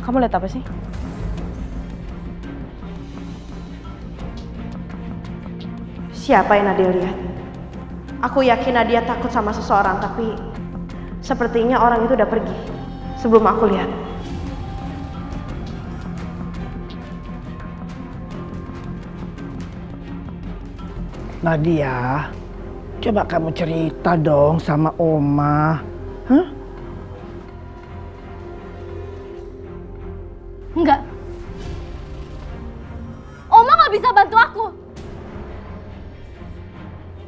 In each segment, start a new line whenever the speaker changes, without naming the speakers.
Kamu lihat apa sih? Siapa yang Nadia lihat? Aku yakin Nadia takut sama seseorang, tapi sepertinya orang itu udah pergi sebelum aku lihat.
Nadia, coba kamu cerita dong sama Oma. Hah?
Enggak. Oma nggak bisa bantu aku.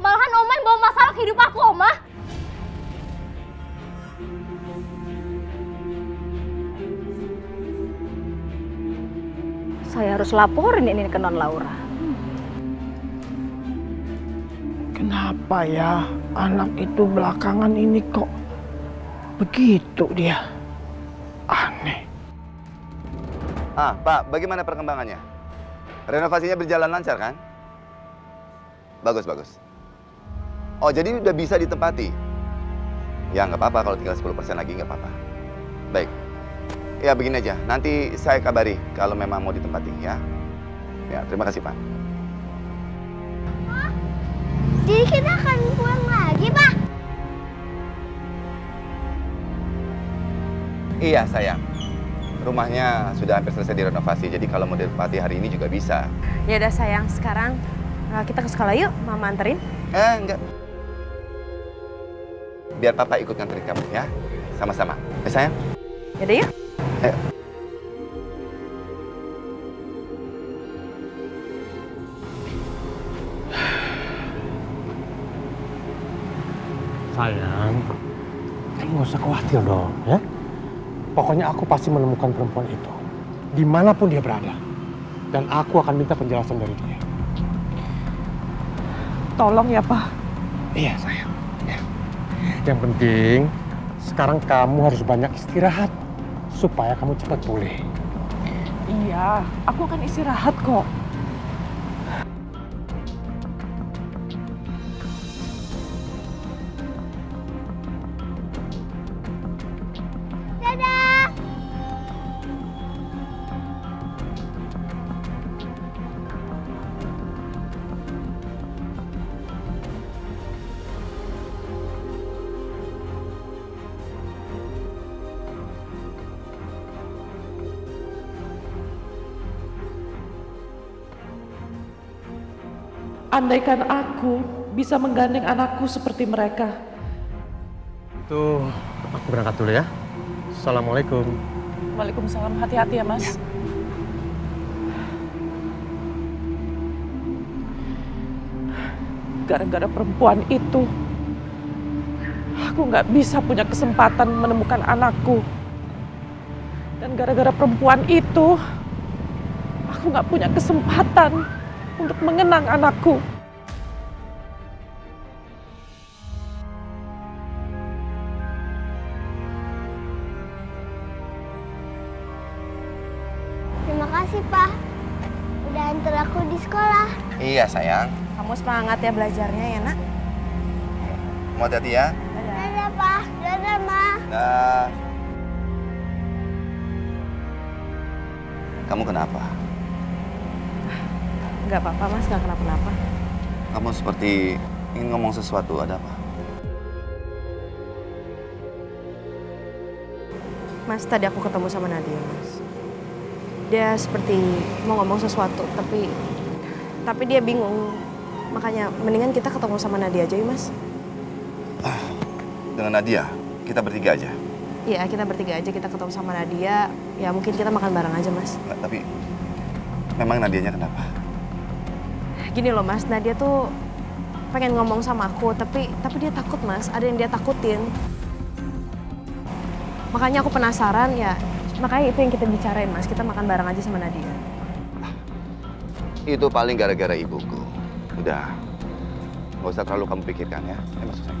Malahan Oma yang bawa masalah ke hidup aku, Oma.
Saya harus laporin ini ke Non Laura.
Kenapa ya anak itu belakangan ini kok begitu dia? Aneh.
Pak, bagaimana perkembangannya? Renovasinya berjalan lancar kan? Bagus, bagus. Oh, jadi udah bisa ditempati? Ya, nggak apa-apa kalau tinggal 10% lagi, nggak apa-apa. Baik. Ya, begini aja. Nanti saya kabari kalau memang mau ditempati, ya. Ya, terima kasih, Pak.
Jadi kita akan pulang lagi, Pak?
Iya, sayang. Rumahnya sudah hampir selesai direnovasi, jadi kalau mau ditempati hari ini juga bisa.
Ya udah sayang, sekarang kita ke sekolah yuk, Mama anterin.
Enggak. Biar Papa ikut nganterin kamu, ya. Sama-sama. Ya, sayang?
Yaudah yuk.
Ayo.
Sayang, kamu nggak usah khawatir dong, ya. Pokoknya aku pasti menemukan perempuan itu, dimanapun dia berada. Dan aku akan minta penjelasan dari dia.
Tolong ya, Pak.
Iya, sayang. Ya. Yang penting, sekarang kamu harus banyak istirahat, supaya kamu cepat pulih.
Iya, aku akan istirahat kok.
Dadah!
Andaikan aku bisa menggandeng anakku seperti mereka.
Tuh, aku berangkat dulu ya. Assalamualaikum.
Waalaikumsalam, hati-hati ya, Mas. Gara-gara perempuan itu, aku nggak bisa punya kesempatan menemukan anakku. Dan gara-gara perempuan itu, aku nggak punya kesempatan untuk mengenang anakku.
Terima kasih, Pak. Udah antar aku di sekolah.
Iya, sayang.
Kamu semangat ya belajarnya ya, Nak.
Mau hati-hati ya.
Dadah, Pak. Dadah, Ma.
Nah. Kamu kenapa?
Nggak apa-apa, Mas. Nggak kenapa-napa.
Kamu seperti ingin ngomong sesuatu, ada apa?
Mas, tadi aku ketemu sama Nadia, Mas. Dia seperti mau ngomong sesuatu, tapi dia bingung. Makanya mendingan kita ketemu sama Nadia aja yuk, Mas.
Dengan Nadia, kita bertiga aja.
Iya, kita bertiga aja, kita ketemu sama Nadia. Ya mungkin kita makan bareng aja, Mas.
Nggak, tapi memang Nadianya kenapa?
Gini loh, Mas, Nadia tuh pengen ngomong sama aku, tapi dia takut, Mas. Ada yang dia takutin. Makanya aku penasaran ya. Makanya itu yang kita bicarain, Mas. Kita makan bareng aja sama Nadia.
Itu paling gara-gara ibuku. Udah, nggak usah terlalu kamu pikirkan ya. Masuk saya.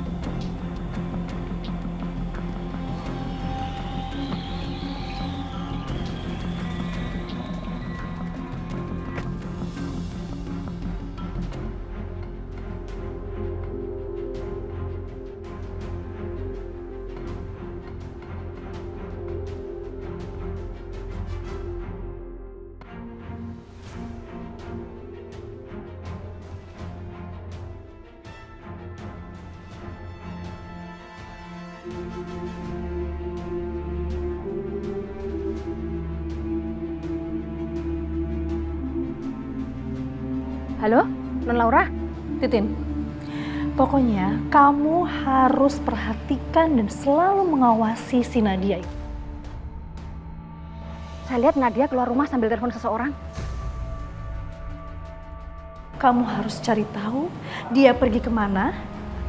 Halo, Non Laura?
Titin, pokoknya kamu harus perhatikan dan selalu mengawasi si Nadia itu.
Saya lihat Nadia keluar rumah sambil telepon seseorang.
Kamu harus cari tahu dia pergi kemana,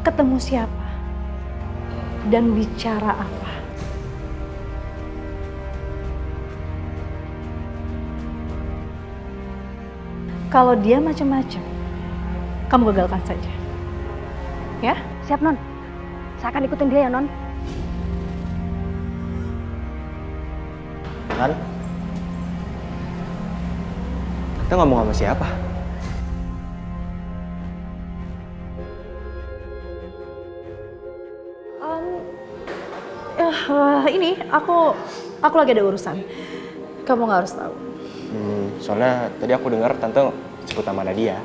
ketemu siapa, dan bicara apa. Kalau dia macam-macam, kamu gagalkan saja. Ya?
Siap, Non. Saya akan ikutin dia ya, Non.
Kan? Kita ngomong sama siapa?
Ini aku lagi ada urusan. Kamu nggak harus tahu.
Soalnya tadi aku dengar tante sebut nama Nadia.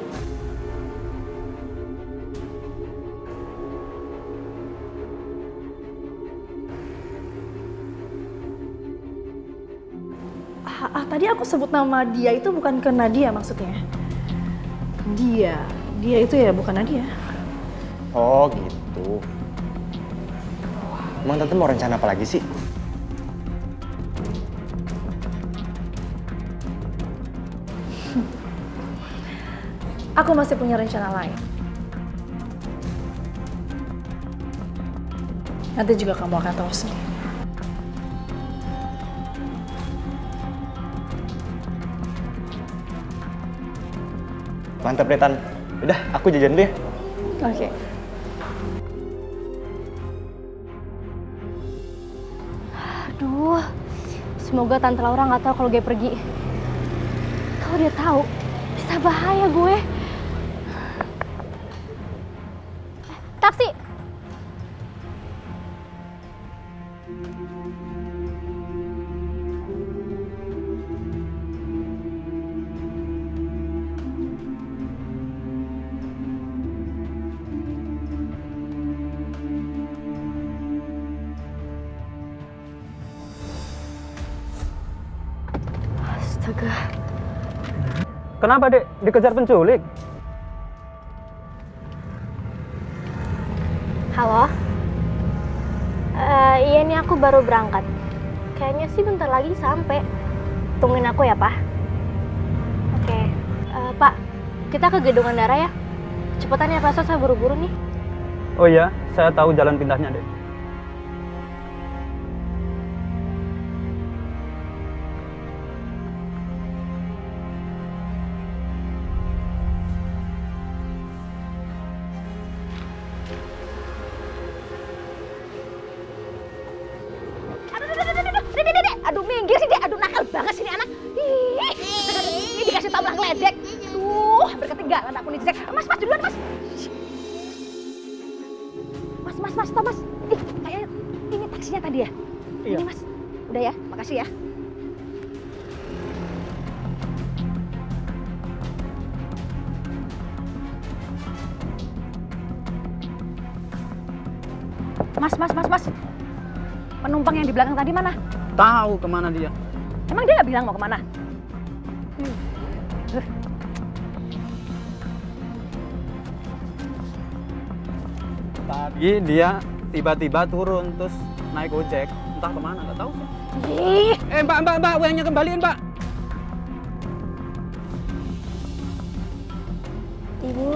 Tadi aku sebut nama dia itu bukan ke Nadia maksudnya. Dia itu ya bukan Nadia.
Oh gitu. Emang tante mau rencana apa lagi sih?
Aku masih punya rencana lain. Nanti juga kamu akan tahu sendiri.
Mantap deh, Tan. Udah, aku jajan deh.
Oke.
Aduh, semoga Tante Laura nggak tahu kalau gue pergi. Kalau dia tahu, bisa bahaya gue. Taksi! Astaga.
Kenapa, Dek? Dikejar penculik?
Halo? Iya nih aku baru berangkat. Kayaknya sih bentar lagi sampai. Tungguin aku ya, Pak. Oke. Pak, kita ke Gedung Andara ya. Cepetan ya, Rasa, saya buru-buru nih.
Oh iya, saya tahu jalan pindahnya, Dek.
Aduh, minggir sih dia. Aduh, nakal banget sih ini anak. Ini dikasih tau malah ngeledek. Duh, hampir ketinggalan aku nih, Jack. Mas, duluan, Mas. Mas, stop, Mas. Ih, kayaknya ini taksinya tadi ya?
Iya.
Ini, Mas. Udah ya, makasih ya. Mas. Penumpang yang di belakang tadi mana?
Tahu kemana dia?
Emang dia nggak bilang mau kemana?
Tadi dia tiba-tiba turun terus naik ojek. Entah kemana, nggak tahu sih.
Ih,
Mbak, uangnya kembaliin, Mbak.
Ibu,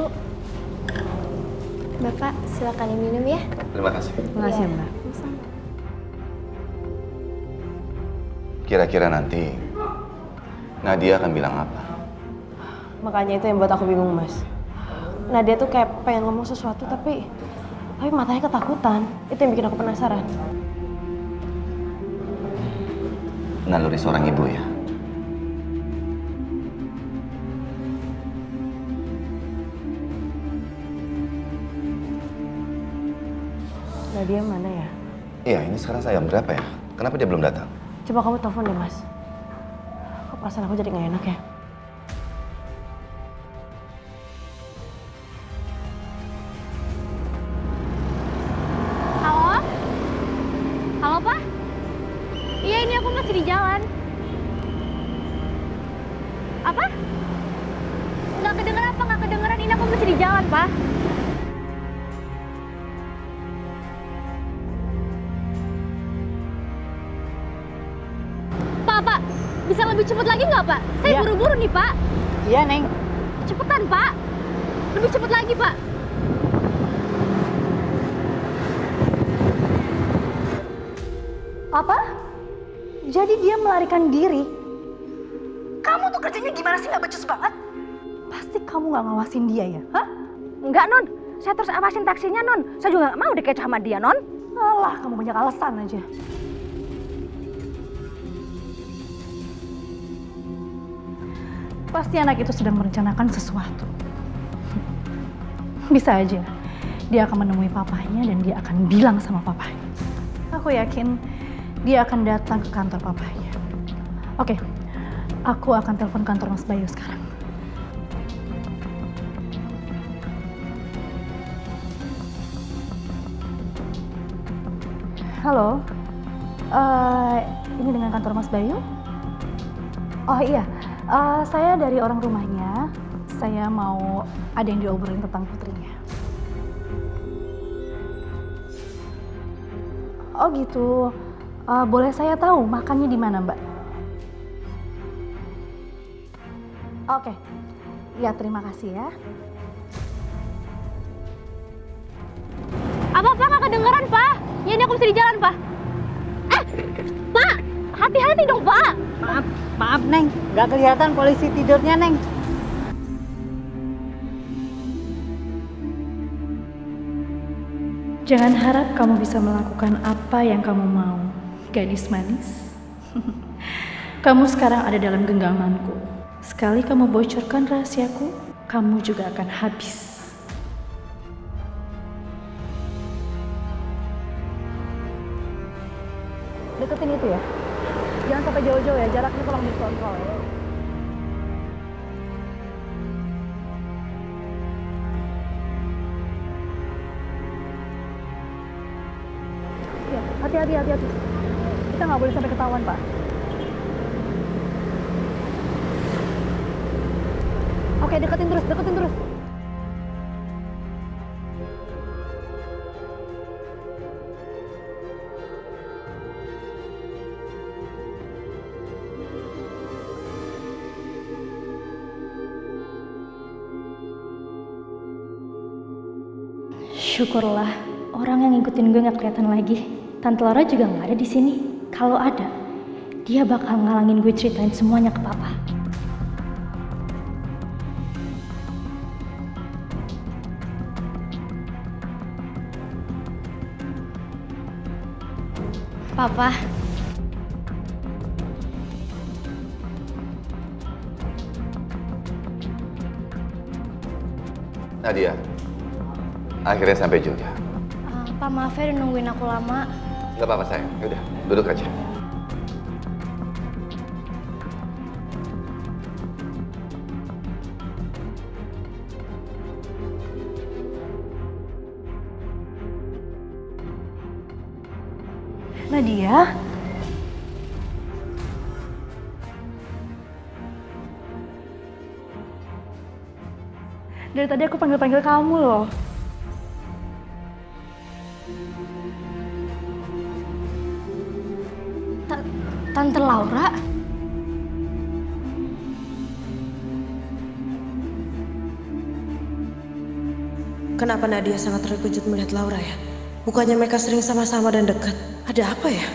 Bapak silakan diminum ya.
Terima kasih.
Makasih, Mbak.
Kira-kira nanti Nadia akan bilang apa?
Makanya itu yang buat aku bingung, Mas. Nadia tuh kayak pengen ngomong sesuatu tapi matanya ketakutan. Itu yang bikin aku penasaran.
Naluri seorang ibu ya.
Nadia mana ya?
Iya, ini sekarang saya berapa ya? Kenapa dia belum datang?
Coba kamu telepon deh, Mas. Kok perasaan aku jadi nggak enak ya?
Halo? Iya, ini aku masih di jalan. Apa? Nggak kedengeran apa? Nggak kedengeran, ini aku masih di jalan, Pak. Pak, bisa lebih cepat lagi nggak, Pak? Saya buru-buru nih, Pak.
Iya, Neng.
Cepetan, Pak. Lebih cepat lagi, Pak.
Apa? Jadi dia melarikan diri? Kamu tuh kerjanya gimana sih, nggak becus banget? Pasti kamu nggak ngawasin dia ya, hah?
Enggak, Non. Saya terus awasin taksinya, Non. Saya juga nggak mau dikecoh sama dia, Non.
Alah, kamu banyak alasan aja. Pasti anak itu sedang merencanakan sesuatu. Bisa aja, dia akan menemui papahnya dan dia akan bilang sama papahnya. Aku yakin dia akan datang ke kantor papahnya. Oke, aku akan telepon kantor Mas Bayu sekarang. Halo, ini dengan kantor Mas Bayu? Oh iya, saya dari orang rumahnya. Saya mau ada yang diobrolin tentang putrinya. Oh gitu. Boleh saya tahu makannya di mana, Mbak? Oke. Ya, terima kasih ya.
Apa, Pak? Nggak kedengeran, Pak? Ya, ini aku masih di jalan, Pak. Pak! Hati-hati dong, Pak!
Maaf, Neng. Nggak kelihatan polisi tidurnya, Neng.
Jangan harap kamu bisa melakukan apa yang kamu mau, gadis manis. Kamu sekarang ada dalam genggamanku. Sekali kamu bocorkan rahasiaku, kamu juga akan habis. Deketin itu ya. Jangan sampai jauh-jauh ya, jaraknya tolong dikontrol ya. Ya, hati-hati. Kita nggak boleh sampai ketahuan, Pak. Oke, deketin terus.
Syukurlah, orang yang ngikutin gue nggak kelihatan lagi. Tante Laura juga nggak ada di sini. Kalau ada, dia bakal ngalangin gue ceritain semuanya ke Papa. Papa.
Nadia, akhirnya sampai juga.
Pak, maaf ya udah nungguin aku lama.
Gak apa-apa sayang, yaudah duduk aja.
Nadia? Dari tadi aku panggil-panggil kamu loh.
Tante Laura?
Kenapa Nadia sangat terkejut melihat Laura ya? Bukannya mereka sering sama-sama dan dekat. Ada apa ya?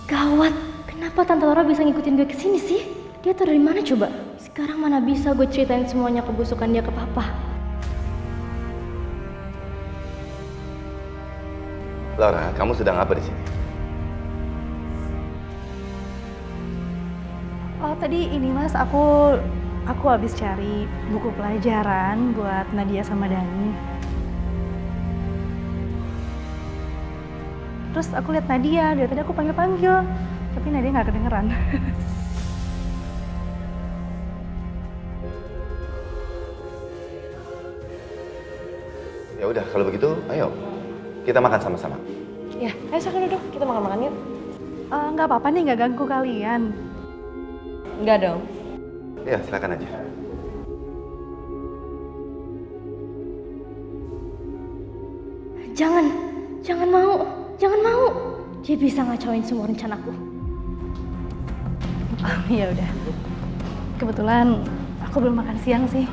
Gawat, kenapa Tante Laura bisa ngikutin gue kesini sih? Dia tuh dari mana coba? Sekarang mana bisa gue ceritain semuanya kebusukan dia ke Papa.
Laura, kamu sedang apa di sini?
Oh, tadi ini Mas, aku habis cari buku pelajaran buat Nadia sama Dani. Terus aku lihat Nadia, dari tadi aku panggil-panggil, tapi Nadia nggak kedengeran.
Ya udah, kalau begitu, ayo kita makan sama-sama.
Ya, ayo silakan duduk. Kita makan-makan yuk.
Nggak apa-apa nih, nggak ganggu kalian.
Enggak dong.
Ya, silakan aja.
Jangan mau. Dia bisa ngacauin semua rencanaku.
Ya udah. Kebetulan aku belum makan siang sih.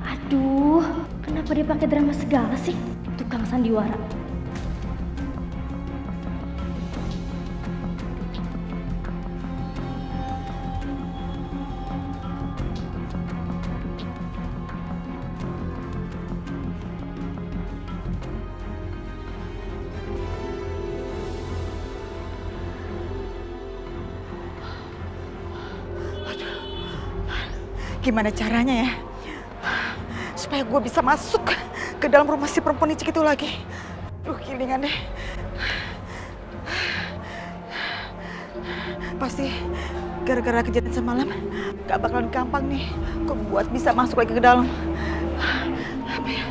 Aduh, kenapa dia pakai drama segala sih? Tukang sandiwara.
Gimana caranya ya? Supaya gue bisa masuk ke dalam rumah si perempuan licik itu lagi. Duh, gilingan deh. Pasti gara-gara kejadian semalam gak bakalan gampang nih gue buat bisa masuk lagi ke dalam. Apa ya?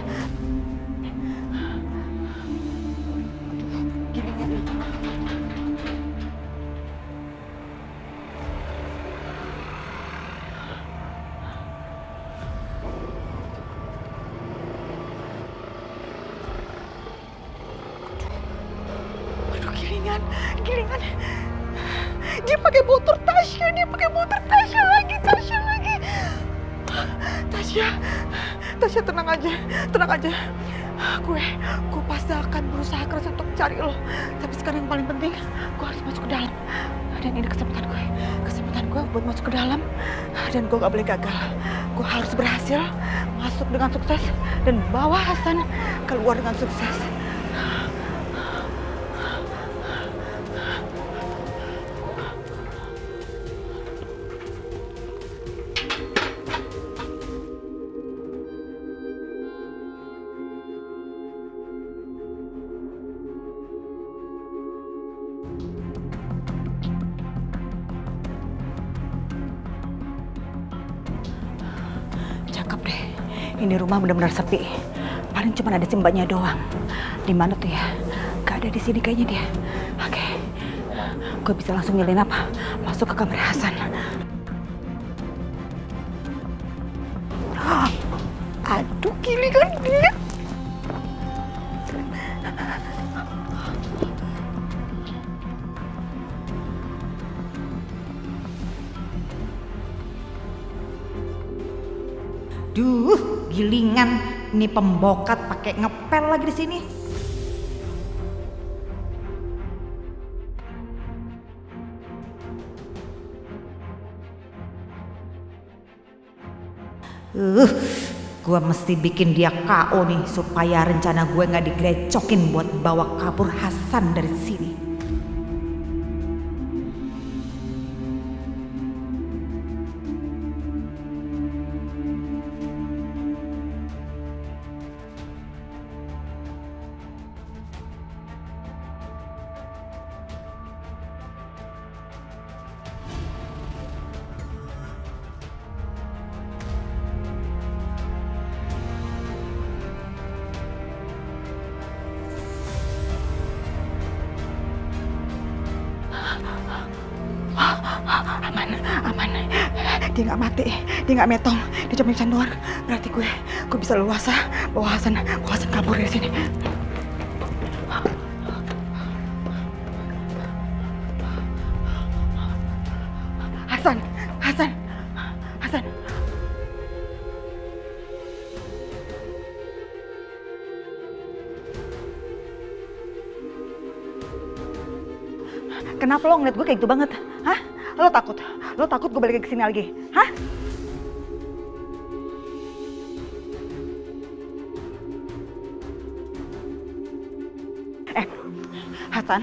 Gilingan. Gilingan. Dia pakai motor Tasya lagi. Tasya tenang aja. Gue pasti akan berusaha keras untuk cari lo. Tapi sekarang yang paling penting, gue harus masuk ke dalam. Dan ini kesempatan gue buat masuk ke dalam. Dan gue gak boleh gagal. Gue harus berhasil masuk dengan sukses dan bawa Hasan keluar dengan sukses. Cakep deh, ini rumah benar-benar sepi. Paling cuma ada si mbaknya doang. Di mana tuh ya? Gak ada di sini kayaknya dia. Oke, gue bisa langsung nyelin apa? Masuk ke kamar Hasan. Aduh, gilingan dia. Duh, gilingan. Ini pembokat pakai ngepel lagi di sini. Gue mesti bikin dia KO nih supaya rencana gue nggak digrecokin buat bawa kabur Hasan dari sini. Aman. Dia nggak mati, dia nggak metong, dia cuma pingsan doang. Berarti gue bisa leluasa bawa Hasan kabur dari sini. Hasan. Kenapa lo ngeliat gue kayak gitu banget? Hah? Lo takut gue balik ke sini lagi? Hah? Hasan.